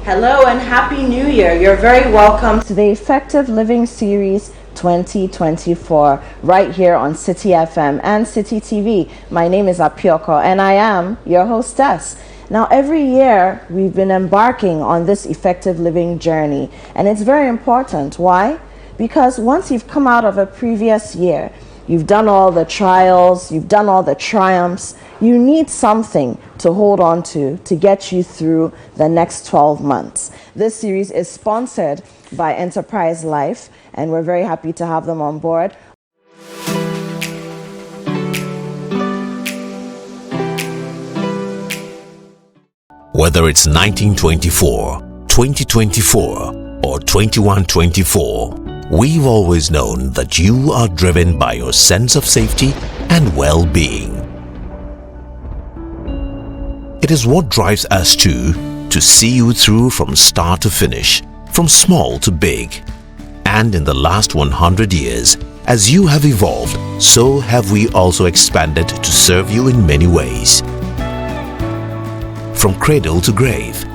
Hello and Happy New Year. You're very welcome to the Effective Living Series 2024 right here on Citi FM and Citi TV. My name is Apioko and I am your hostess. Now, every year we've been embarking on this effective living journey, and it's very important. Why? Because once you've come out of a previous year, you've done all the trials, you've done all the triumphs, you need something to hold on to get you through the next 12 months. This series is sponsored by Enterprise Life, and we're very happy to have them on board. Whether it's 1924, 2024, or 2124, we've always known that you are driven by your sense of safety and well-being. It is what drives us to see you through from start to finish, from small to big. And in the last 100 years, as you have evolved, so have we also expanded to serve you in many ways. From cradle to grave,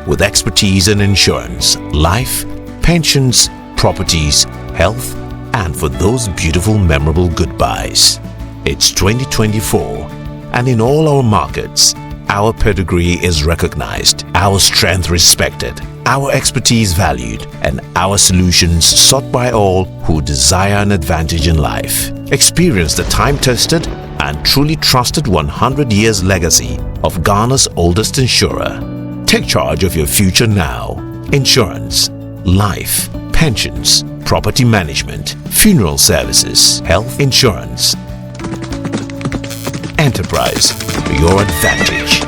with expertise in insurance, life, pensions, properties, health, and for those beautiful memorable goodbyes. It's 2024, and in all our markets, our pedigree is recognized, our strength respected, our expertise valued, and our solutions sought by all who desire an advantage in life. Experience the time-tested and truly trusted 100 years legacy of Ghana's oldest insurer. Take charge of your future now. Insurance, life, pensions, property management, funeral services, health insurance. Enterprise for your advantage.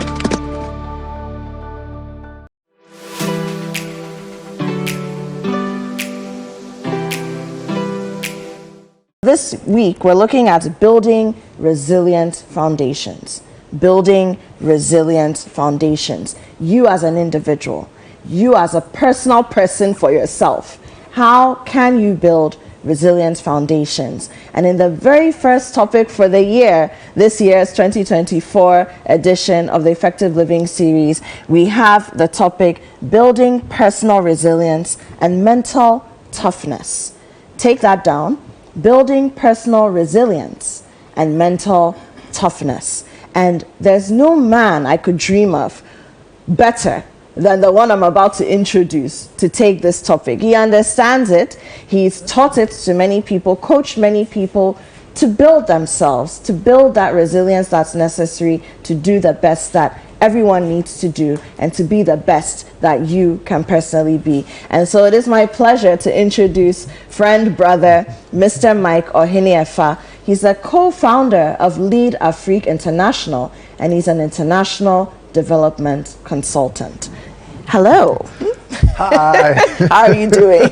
This week, we're looking at building resilient foundations. Building resilient foundations. You as an individual, you as a personal person for yourself. How can you build resilient foundations? And in the very first topic for the year, this year's 2024 edition of the Effective Living Series, we have the topic building personal resilience and mental toughness. Take that down. Building personal resilience and mental toughness. And there's no man I could dream of better than the one I'm about to introduce to take this topic. He understands it. He's taught it to many people, coached many people to build themselves, to build that resilience that's necessary to do the best that everyone needs to do and to be the best that you can personally be. And so it is my pleasure to introduce friend, brother, Mr. Michael Ohene-Effah. He's the co-founder of LeadAfrique International, and he's an international development consultant. Hello. Hi. How are you doing?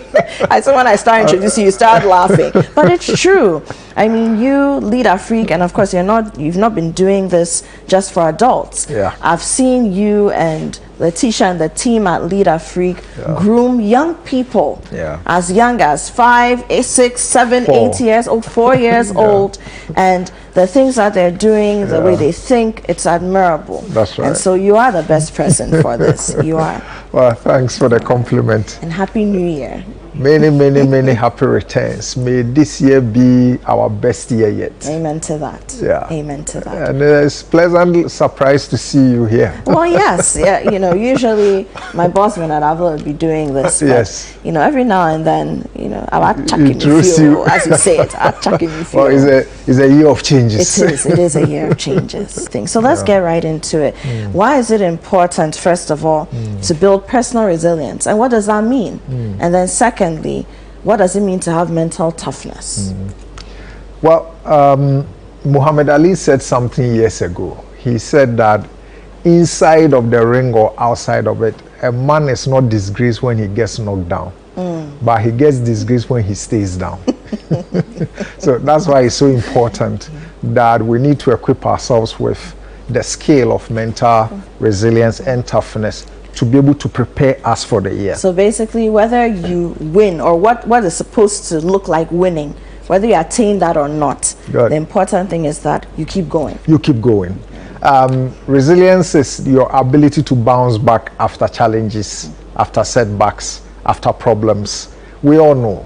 I saw when I started introducing you, start laughing. But it's true. I mean, you LeadAfrique, and of course you've not been doing this just for adults. Yeah. I've seen you and Letitia and the team at LeadAfrique groom young people as young as 5, 6, 7, 8 years old, 4 years old, and the things that they're doing, the way they think, it's admirable. That's right. And so you are the best person for this. You are. Well, thanks for the compliment. And Happy New Year. Many, many, many happy returns. May this year be our best year yet. Amen to that. Yeah. Amen to that. And it's pleasant surprise to see you here. Well, yes. Yeah, you know, usually my boss and I will be doing this. But, yes. you know, every now and then, you know, I'll check in with you, as you say it. I'll check in with you. Well, it's a year of changes. It is a year of changes. So let's get right into it. Why is it important, first of all, to build personal resilience? And what does that mean? And then secondly, what does it mean to have mental toughness? Well, Muhammad Ali said something years ago. He said that inside of the ring or outside of it, a man is not disgraced when he gets knocked down, but he gets disgraced when he stays down. So that's why it's so important that we need to equip ourselves with the skill of mental resilience and toughness to be able to prepare us for the year. So basically, whether you win or what is supposed to look like winning, whether you attain that or not, the important thing is that you keep going. You keep going. Resilience is your ability to bounce back after challenges, after setbacks, after problems. We all know.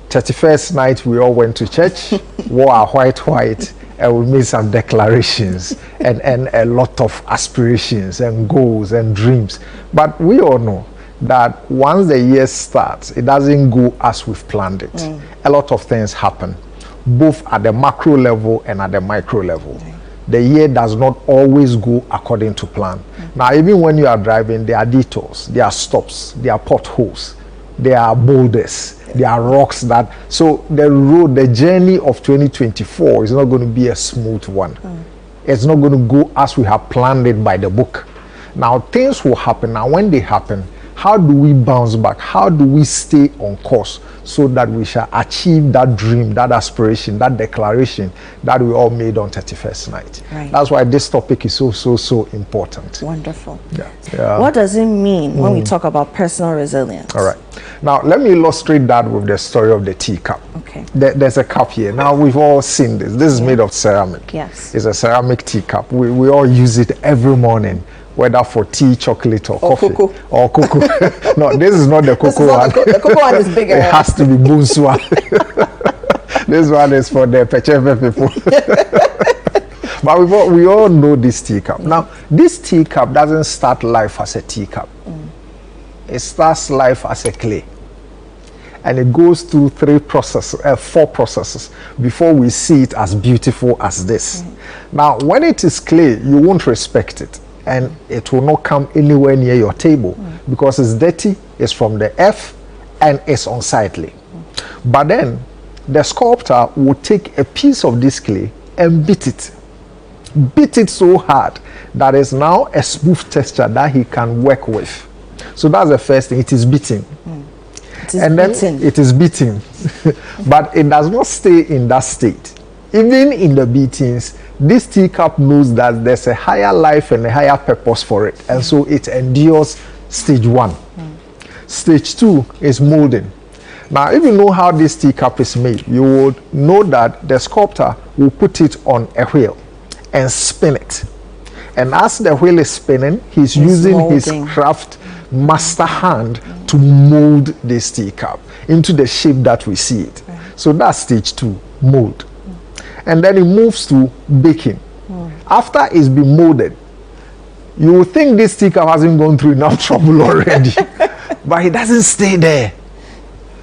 31st night, we all went to church, wore our white, and we made some declarations and a lot of aspirations and goals and dreams. But we all know that once the year starts, it doesn't go as we've planned it. A lot of things happen, both at the macro level and at the micro level. The year does not always go according to plan. Now, even when you are driving, there are detours, there are stops, there are potholes, there are boulders, there are rocks that, so the road, the journey of 2024 is not going to be a smooth one. It's not going to go as we have planned it by the book. Now, things will happen. Now, when they happen, how do we bounce back? How do we stay on course so that we shall achieve that dream, that aspiration, that declaration that we all made on 31st night? Right. That's why this topic is so important. Wonderful. Yeah. What does it mean when we talk about personal resilience? All right. Now, let me illustrate that with the story of the teacup. Okay. There's a cup here. Now, we've all seen this. This is made of ceramic. Yes. It's a ceramic teacup. We all use it every morning, whether for tea, chocolate, or coffee. Cocoa. Or cocoa. No, this is not the cocoa one. The cocoa one is bigger. It has to be Bunswa. This one is for the Pechefe people. But we all know this teacup. Now, this teacup doesn't start life as a teacup. It starts life as a clay. And it goes through 4 processes before we see it as beautiful as this. Now, when it is clay, you won't respect it. And it will not come anywhere near your table because it's dirty, it's from the earth, and it's unsightly. But then, the sculptor will take a piece of this clay and beat it. Beat it so hard that it's now a smooth texture that he can work with. So that's the first thing. It is beaten. Then it is beaten. But it does not stay in that state. Even in the beatings, this teacup knows that there's a higher life and a higher purpose for it. And so it endures stage 1. Stage 2 is molding. Now, if you know how this teacup is made, you would know that the sculptor will put it on a wheel and spin it. And as the wheel is spinning, he's using molding. His craft master hand to mold this teacup into the shape that we see it. So that's stage 2, mold. And then it moves to baking. After it's been molded, you will think this teacup hasn't gone through enough trouble already. But it doesn't stay there.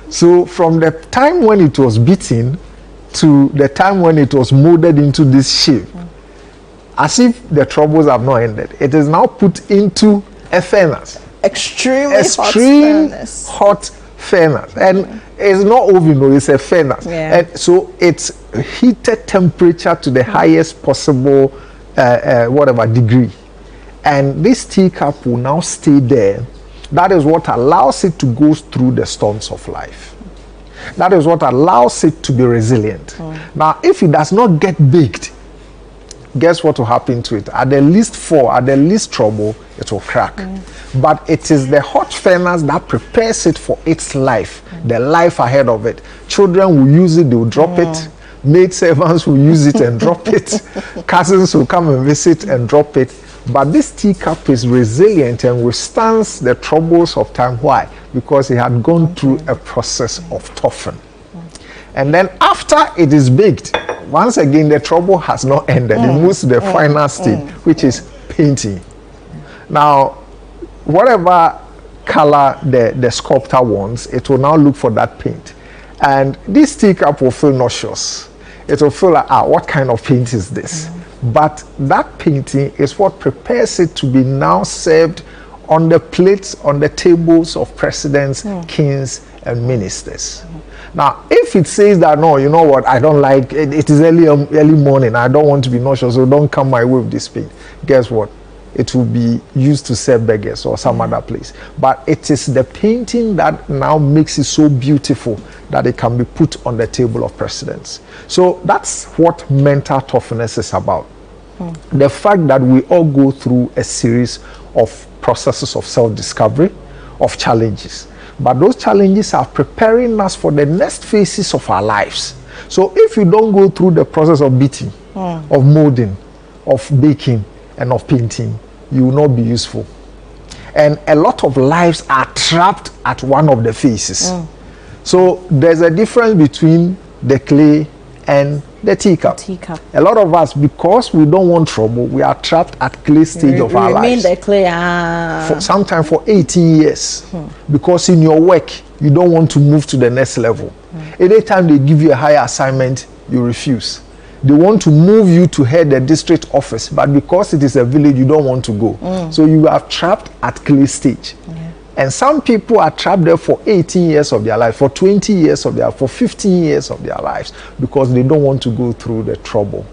So from the time when it was beaten to the time when it was molded into this shape, as if the troubles have not ended, it is now put into a furnace. Extreme hot furnace. And it's not oven, no, it's a furnace. And so it's heated temperature to the highest possible degree. And this teacup will now stay there. That is what allows it to go through the storms of life. That is what allows it to be resilient. Now, if it does not get baked, guess what will happen to it? At the least fall, at the least trouble, it will crack. But it is the hot furnace that prepares it for its life, the life ahead of it. Children will use it, they will drop it. Maid servants will use it and drop it. Cousins will come and visit and drop it. But this teacup is resilient and withstands the troubles of time. Why? Because it had gone through a process of toughen. And then after it is baked, once again, the trouble has not ended. It moves to the final stage, which is painting. Now, whatever color the sculptor wants, it will now look for that paint. And this teacup will feel nauseous. It will feel like, what kind of paint is this? But that painting is what prepares it to be now served on the plates, on the tables of presidents, kings, and ministers. Now, if it says that, no, you know what, I don't like it, it is early morning, I don't want to be nauseous, so don't come my way with this paint. Guess what? It will be used to serve beggars or some other place. But it is the painting that now makes it so beautiful that it can be put on the table of presidents. So that's what mental toughness is about. The fact that we all go through a series of processes of self-discovery, of challenges. But those challenges are preparing us for the next phases of our lives. So if you don't go through the process of beating, of molding, of baking and of painting, you will not be useful. And a lot of lives are trapped at one of the phases. So there's a difference between the clay and the teacup. A lot of us, because we don't want trouble, we are trapped at clay stage of our lives. The clay, Sometimes for 18 years. Because in your work, you don't want to move to the next level. Anytime they give you a higher assignment, you refuse. They want to move you to head the district office, but because it is a village, you don't want to go. So you are trapped at clay stage. And some people are trapped there for 18 years of their life, for 20 years of their life, for 15 years of their lives, because they don't want to go through the trouble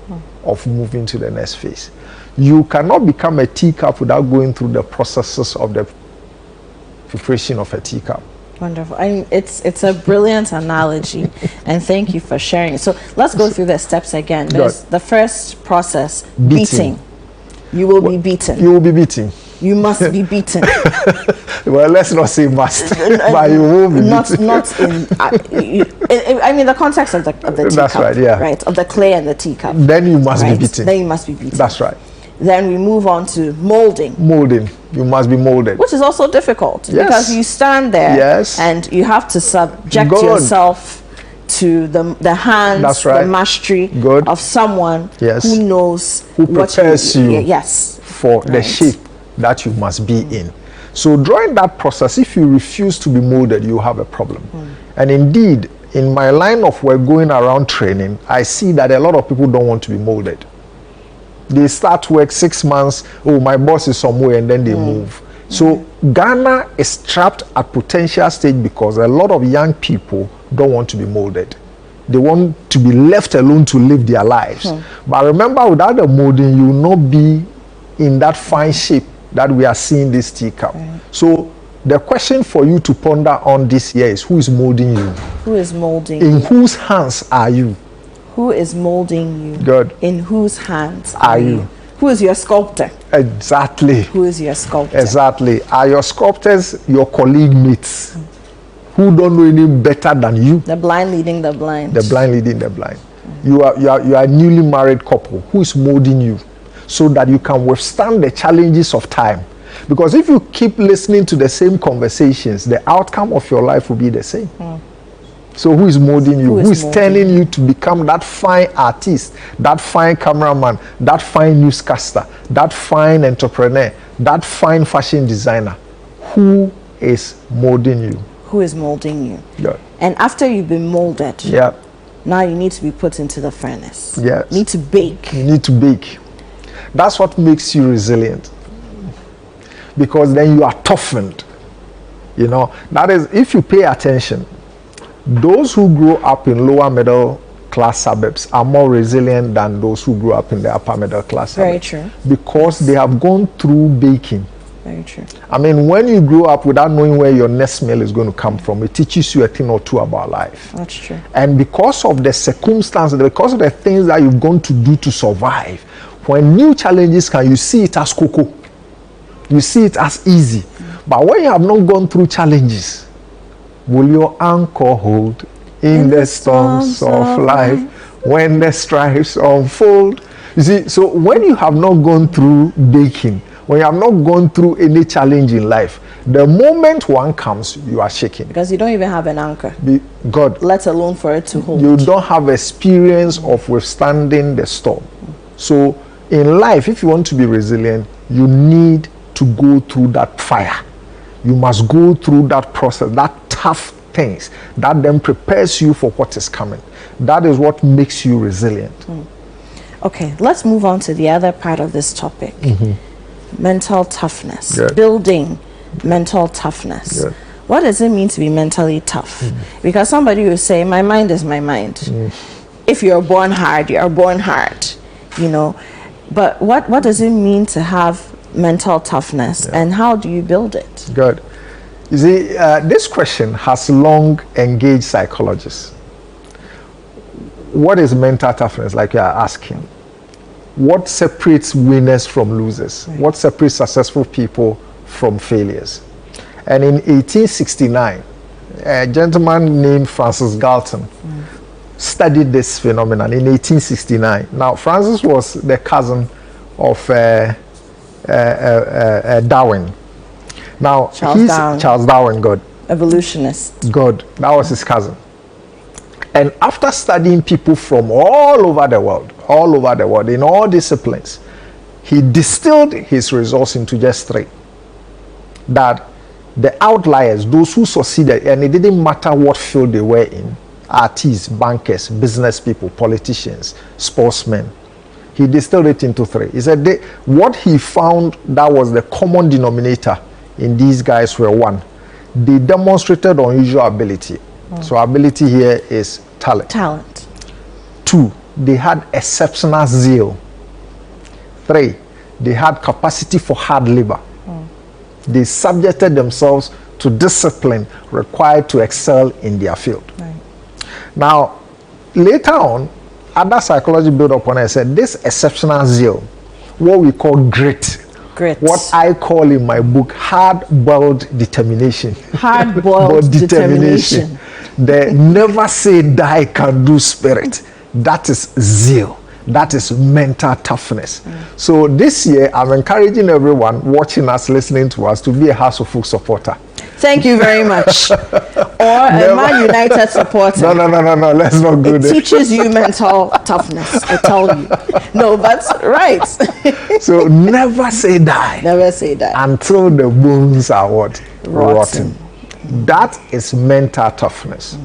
of moving to the next phase. You cannot become a teacup without going through the processes of the preparation of a teacup. Wonderful. I mean, it's a brilliant analogy, and thank you for sharing. So let's go through the steps again. There's the first process, beating. You will be beaten. You will be beaten. You must be beaten. Well, let's not say must, but you will be beaten. Not in. I mean, the context of the teacup. That's right. Yeah. Right, of the clay and the teacup. Then you must be beaten. Then you must be beaten. That's right. Then we move on to molding. Molding. You must be molded. Which is also difficult because you stand there and you have to subject yourself to the hands, the mastery of someone who knows, who prepares you for the right. shape that you must be in. So during that process, if you refuse to be molded, you have a problem. And indeed, in my line of work going around training, I see that a lot of people don't want to be molded. They start work 6 months, oh, my boss is somewhere, and then they move. So Ghana is trapped at potential stage because a lot of young people don't want to be molded. They want to be left alone to live their lives. But remember, without the molding, you will not be in that fine shape that we are seeing this teacup. So the question for you to ponder on this year is, who is molding you? Who is molding In you? whose hands are you? Who is molding you? God. In whose hands are you? Who is your sculptor? Exactly. Who is your sculptor? Exactly. Are your sculptors your colleague mates who don't know any better than you? The blind leading the blind. The blind leading the blind. You are a newly married couple. Who is molding you so that you can withstand the challenges of time? Because if you keep listening to the same conversations, the outcome of your life will be the same. So who is molding you? Who is turning you to become that fine artist, that fine cameraman, that fine newscaster, that fine entrepreneur, that fine fashion designer? Who is molding you? Who is molding you? Yeah. And after you've been molded, yeah, now you need to be put into the furnace. Yes. You need to bake. You need to bake. That's what makes you resilient. Because then you are toughened. You know, that is, if you pay attention, those who grow up in lower middle class suburbs are more resilient than those who grew up in the upper middle class suburbs. Very true. Because they have gone through baking. Very true. I mean, when you grow up without knowing where your next meal is going to come from, it teaches you a thing or two about life. That's true. And because of the circumstances, because of the things that you've gone to do to survive, when new challenges come, you see it as cocoa. You see it as easy. But when you have not gone through challenges, will your anchor hold in the storms of life when the strifes unfold? You see, so when you have not gone through baking, when you have not gone through any challenge in life, the moment one comes, you are shaking. Because you don't even have an anchor. God. Let alone for it to hold. You don't have experience of withstanding the storm. So in life, if you want to be resilient, you need to go through that fire. You must go through that process, that tough things, that then prepares you for what is coming. That is what makes you resilient. Okay, let's move on to the other part of this topic. Mental toughness. Yeah. Building mental toughness. Yeah. What does it mean to be mentally tough? Because somebody will say, my mind is my mind. If you're born hard, you're born hard. You know, but what does it mean to have mental toughness, and how do you build it? Good. You see, this question has long engaged psychologists. What is mental toughness, like you are asking? What separates winners from losers? Right. What separates successful people from failures? And in 1869, a gentleman named Francis Galton studied this phenomenon in 1869. Now, Francis was the cousin of Darwin. Now, Charles Darwin, good. Evolutionist. Good. That was his cousin. And after studying people from all over the world, in all disciplines, he distilled his results into just 3. That the outliers, those who succeeded, and it didn't matter what field they were in, artists, bankers, business people, politicians, sportsmen, he distilled it into 3. He said what he found that was the common denominator in these guys were: 1, they demonstrated unusual ability. So ability here is talent. 2, they had exceptional zeal. 3, they had capacity for hard labor. They subjected themselves to discipline required to excel in their field. Right. Now, later on, other psychology built upon it and said this exceptional zeal, what we call grit, what I call in my book hard-boiled determination. Hard-boiled determination. The never say die can do spirit. That is zeal. That is mental toughness. So this year, I'm encouraging everyone watching us, listening to us, to be a House of Folk supporter. Thank you very much. Or a Man United supporter. No. Let's not go there. It teaches you mental toughness, I tell you. No, but right. So never say die. Never say die. Until the bones are what? Rotten. That is mental toughness.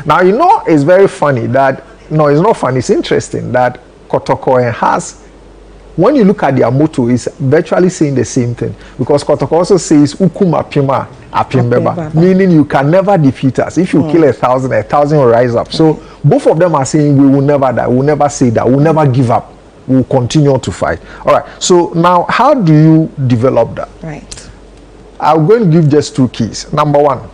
Now, you know, it's very funny that, no, it's not funny, it's interesting that Kotoko has, when you look at their motto, it's virtually saying the same thing, because Kotoko also says Ukuma Pima Apimbeba, meaning you can never defeat us. If you kill 1,000, 1,000 will rise up. So both of them are saying we will never die, we'll never say that, we'll never give up, we'll continue to fight. All right, so now how do you develop that? Right. I'm going to give just 2 keys. Number 1,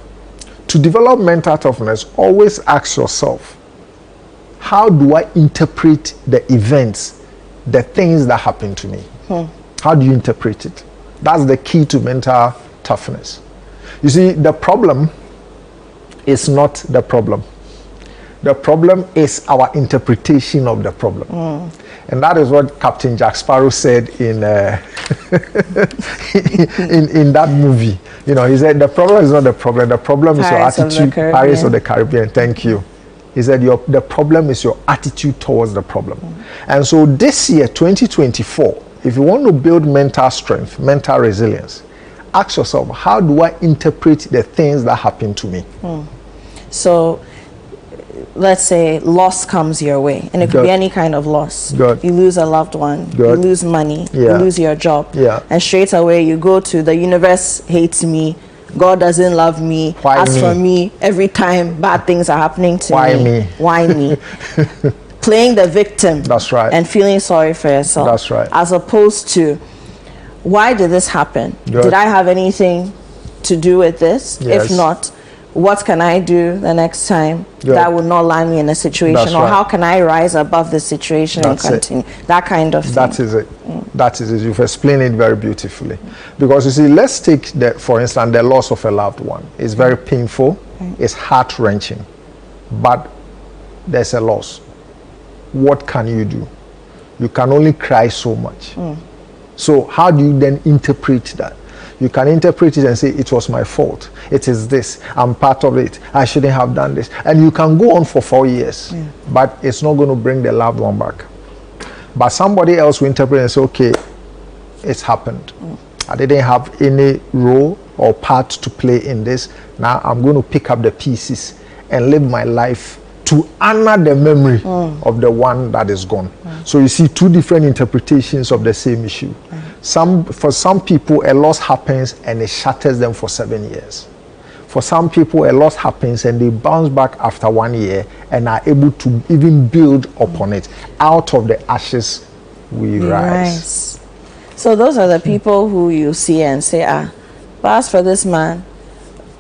to develop mental toughness, always ask yourself, how do I interpret the events, the things that happen to me? How do you interpret it? That's the key to mental toughness. You see, the problem is not the problem. The problem is our interpretation of the problem. And that is what Captain Jack Sparrow said in in that movie. You know, he said the problem is not the problem. The problem is your attitude. Pirates of the Caribbean. Thank you. He said the problem is your attitude towards the problem. And so this year, 2024, if you want to build mental strength, mental resilience, ask yourself, how do I interpret the things that happen to me? So let's say loss comes your way, and it could be any kind of loss. You lose a loved one, you lose money, you lose your job, and straight away you go to the universe hates me, God doesn't love me. As for me, every time bad things are happening to me. Why me? Playing the victim. That's right. And feeling sorry for yourself. That's right. As opposed to, why did this happen? Did I have anything to do with this? If not, what can I do the next time that would not land me in a situation? Or how can I rise above the situation and continue? That kind of thing. That is it. That is it. You've explained it very beautifully. Because you see, let's take, for instance, the loss of a loved one. It's very painful. It's heart-wrenching. But there's a loss. What can you do? You can only cry so much. So how do you then interpret that? You can interpret it and say, it was my fault. It is this. I'm part of it. I shouldn't have done this. And you can go on for 4 years. But it's not going to bring the loved one back. But somebody else will interpret and say, okay, it's happened. I didn't have any role or part to play in this. Now I'm going to pick up the pieces and live my life to honor the memory of the one that is gone. So you see 2 different interpretations of the same issue. For some people, a loss happens and it shatters them for 7 years. For some people, a loss happens and they bounce back after 1 year and are able to even build upon it. Out of the ashes, we rise. So those are the people who you see and say, but as for this man,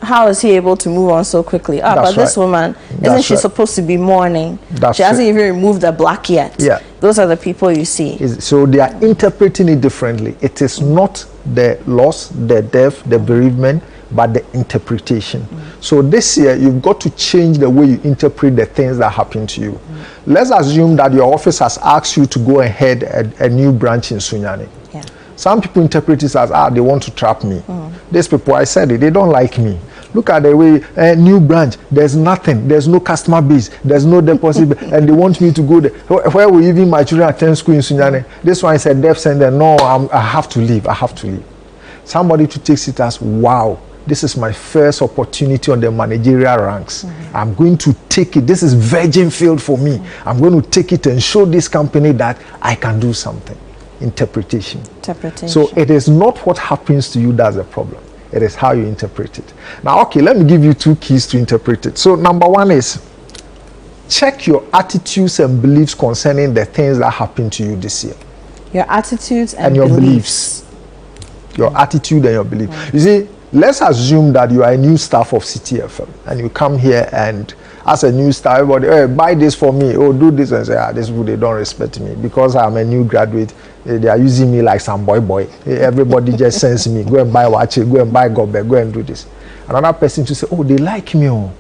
how is he able to move on so quickly? But this woman, isn't she supposed to be mourning? She hasn't even removed the black yet. Those are the people you see. So they are interpreting it differently. It is not the loss, the death, the bereavement, but the interpretation. So this year, you've got to change the way you interpret the things that happen to you. Let's assume that your office has asked you to go and head a new branch in Sunyani. Yeah. Some people interpret it as, they want to trap me. These people, I said it, they don't like me. Look at the way, new branch, there's nothing, there's no customer base, there's no deposit, and they want me to go there. Where will even my children attend school in Sunyani? This one said, deaf sender, no, I have to leave, I have to leave. Somebody to take it as, wow, this is my first opportunity on the managerial ranks. I'm going to take it. This is virgin field for me. I'm going to take it and show this company that I can do something. Interpretation. So it is not what happens to you that's the problem. It is how you interpret it. Now, okay, let me give you 2 keys to interpret it. So number 1 is check your attitudes and beliefs concerning the things that happened to you this year. Your attitudes and your beliefs. Your attitude and your belief. You see, let's assume that you are a new staff of Citi FM and you come here and as a new staff, everybody, hey, buy this for me, oh, do this, and say, these people, they don't respect me because I'm a new graduate. They are using me like some boy. Everybody just sends me, go and buy Wache, go and buy Gobe, go and do this. Another person to say, oh, they like me. Oh.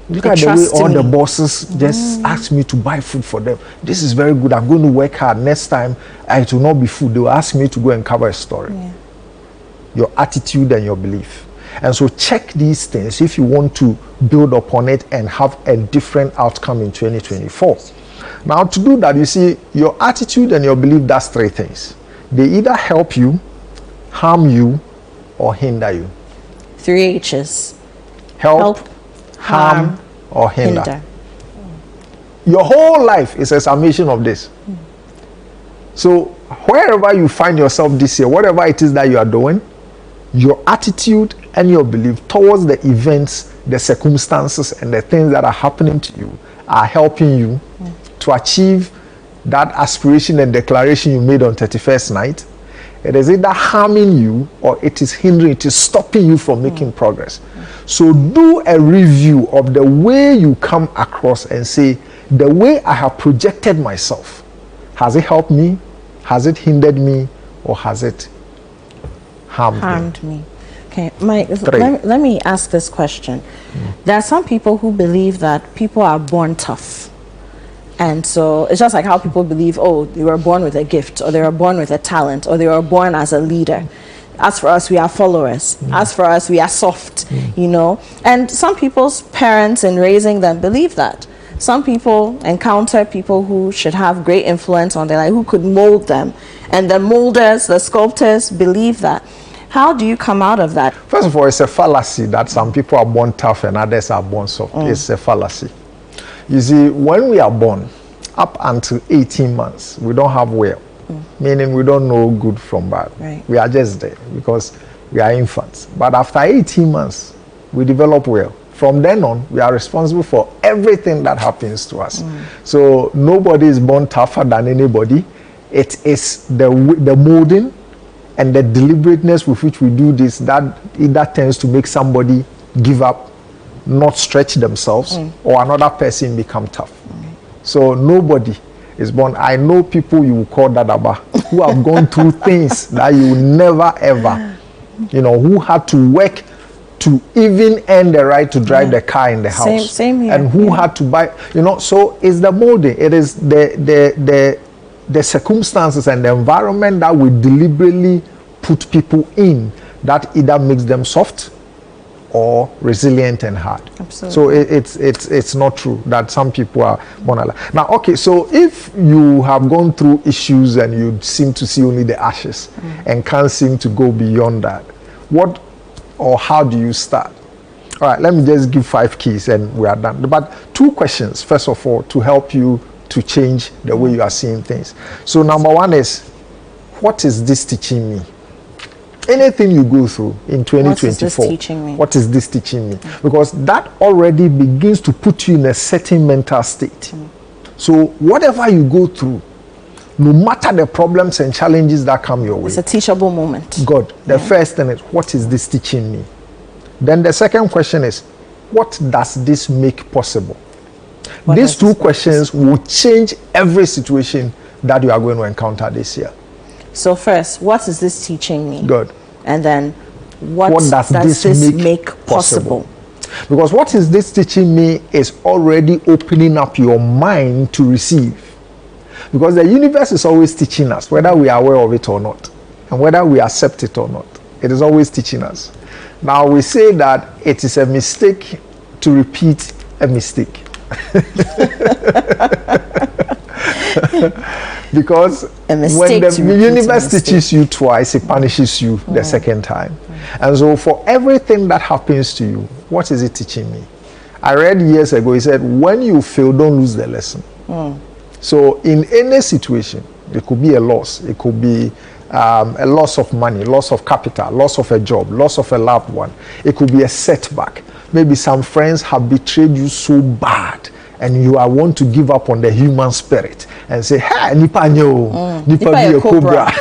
Look at the way all the bosses just ask me to buy food for them. This is very good. I'm going to work hard. Next time, it will not be food. They will ask me to go and cover a story. Yeah. Your attitude and your belief. And so check these things if you want to build upon it and have a different outcome in 2024. Now, to do that, you see, your attitude and your belief does 3 things. They either help you, harm you, or hinder you. 3 H's. Help, harm, or hinder. Your whole life is a summation of this. So wherever you find yourself this year, whatever it is that you are doing, your attitude and your belief towards the events, the circumstances, and the things that are happening to you are helping you to achieve that aspiration and declaration you made on 31st night. It is either harming you or it is hindering, it is stopping you from making progress. So do a review of the way you come across and say, the way I have projected myself, has it helped me? Has it hindered me? Or has it harmed me? Okay, Mike, let me ask this question. There are some people who believe that people are born tough. And so it's just like how people believe, oh, they were born with a gift, or they were born with a talent, or they were born as a leader. As for us, we are followers. As for us, we are soft, you know. And some people's parents in raising them believe that. Some people encounter people who should have great influence on their life, who could mold them. And the molders, the sculptors believe that. How do you come out of that? First of all, it's a fallacy that some people are born tough and others are born soft. It's a fallacy. You see, when we are born, up until 18 months, we don't have will. Meaning we don't know good from bad. Right. We are just there because we are infants. But after 18 months, we develop will. From then on, we are responsible for everything that happens to us. So nobody is born tougher than anybody. It is the molding and the deliberateness with which we do this that either tends to make somebody give up, not stretch themselves, or another person become tough. So nobody is born. I know people you will call dadaba who have gone through things that you never ever, who had to work to even earn the right to drive the car in the house. Same here. And who had to buy, so it's the molding. It is the circumstances and the environment that we deliberately put people in that either makes them soft or resilient and hard. Absolutely. So it's not true that some people are born alive. Now, okay, so if you have gone through issues and you seem to see only the ashes and can't seem to go beyond that, what or how do you start? All right, let me just give 5 keys and we are done. But 2 questions, first of all, to help you to change the way you are seeing things. So number 1 is, what is this teaching me? Anything you go through in 2024, what is this teaching me? What is this teaching me? Because that already begins to put you in a certain mental state. So whatever you go through, no matter the problems and challenges that come your way, it's a teachable moment. God, the first thing is, what is this teaching me? Then the second question is, what does this make possible? These 2 questions will change every situation that you are going to encounter this year. So first, what is this teaching me? Good. And then, what does this make possible? Because what is this teaching me is already opening up your mind to receive. Because the universe is always teaching us, whether we are aware of it or not, and whether we accept it or not. It is always teaching us. Now we say that it is a mistake to repeat a mistake. Because when the universe teaches you twice, it punishes you the second time. And so for everything that happens to you, what is it teaching me? I read years ago, he said, when you fail, don't lose the lesson. So in any situation, it could be a loss, it could be a loss of money, loss of capital, loss of a job, loss of a loved one. It could be a setback. Maybe some friends have betrayed you so bad and you are want to give up on the human spirit and say, hey, nipa nyo, nipa be a cobra.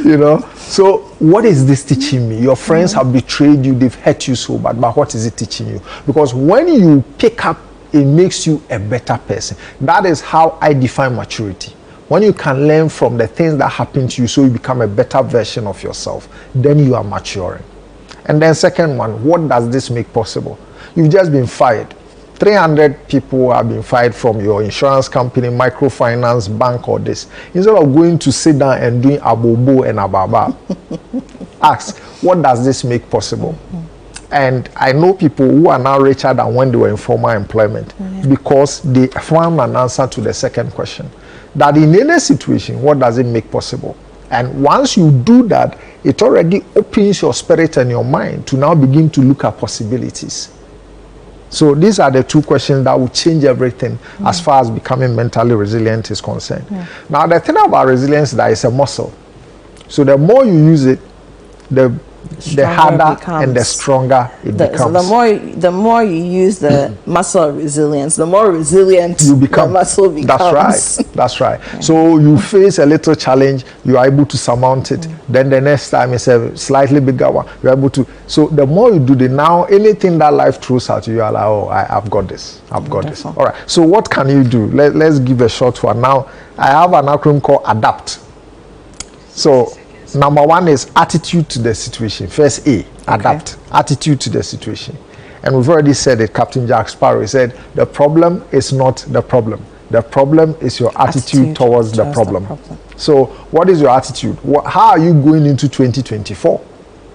You know, so what is this teaching me? Your friends have betrayed you, they've hurt you so bad, but what is it teaching you? Because when you pick up, it makes you a better person. That is how I define maturity. When you can learn from the things that happen to you so you become a better version of yourself, then you are maturing. And then second one, what does this make possible? You've just been fired. 300 people have been fired from your insurance company, microfinance, bank, or this. Instead of going to sit down and doing abobo and ababa, ask, what does this make possible? And I know people who are now richer than when they were in formal employment because they found an answer to the second question. That in any situation, what does it make possible? And once you do that, it already opens your spirit and your mind to now begin to look at possibilities. So these are the two questions that will change everything as far as becoming mentally resilient is concerned. Now the thing about resilience is that it's a muscle. So the more you use it, the harder and the stronger it becomes. So the more you use the muscle of resilience, the more resilient you become. The muscle becomes. That's right. Yeah. So you face a little challenge, you are able to surmount it. Then the next time it's a slightly bigger one, you're able to. So the more you do it, now anything that life throws at you, are like, oh, I've got this. I've got this. All right. So what can you do? Let's give a short one. Now, I have an acronym called ADAPT. So number one is attitude to the situation. First A, adapt. Attitude to the situation. And we've already said it, Captain Jack Sparrow. He said, the problem is not the problem. The problem is your attitude towards the problem. So what is your attitude? How are you going into 2024?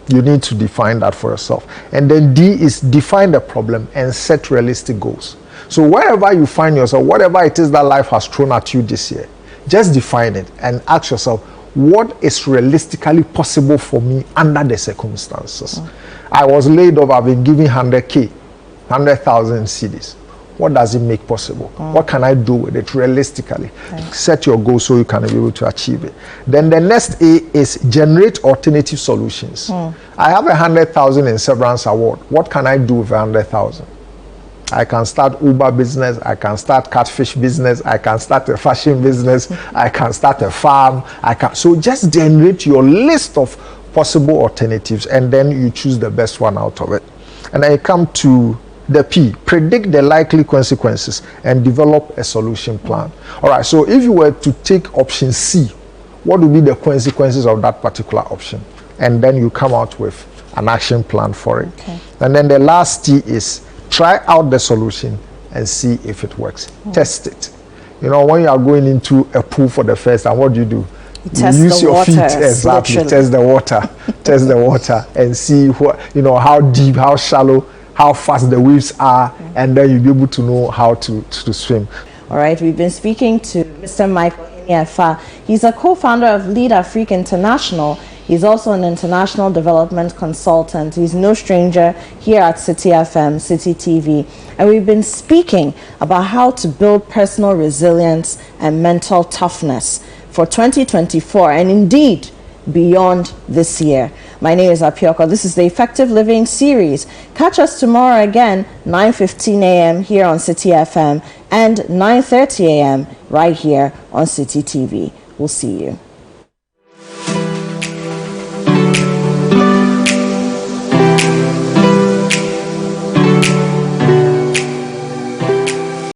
You need to define that for yourself. And then D is define the problem and set realistic goals. So wherever you find yourself, whatever it is that life has thrown at you this year, just define it and ask yourself, what is realistically possible for me under the circumstances? I was laid off, I've been giving 100,000 cedis. What does it make possible? What can I do with it realistically? Set your goal so you can be able to achieve it. Then the next A is generate alternative solutions. I have 100,000 in severance award. What can I do with 100,000? I can start Uber business, I can start catfish business, I can start a fashion business, I can start a farm, so just generate your list of possible alternatives and then you choose the best one out of it. And then you come to the P, predict the likely consequences and develop a solution plan. All right, so if you were to take option C, what would be the consequences of that particular option? And then you come out with an action plan for it. And then the last T is try out the solution and see if it works. Test it. You know, when you are going into a pool for the first time, what do? You use your feet. Exactly. Literally. Test the water. Test the water and see what, you know, how deep, how shallow, how fast the waves are, and then you'll be able to know how to swim. All right, we've been speaking to Mr. Michael Ohene-Effah. He's a co-founder of LeadAfrique International. He's also an international development consultant. He's no stranger here at Citi FM, Citi TV. And we've been speaking about how to build personal resilience and mental toughness for 2024 and indeed beyond this year. My name is Apioko. This is the Effective Living series. Catch us tomorrow again, 9:15 a.m. here on Citi FM and 9:30 a.m. right here on Citi TV. We'll see you.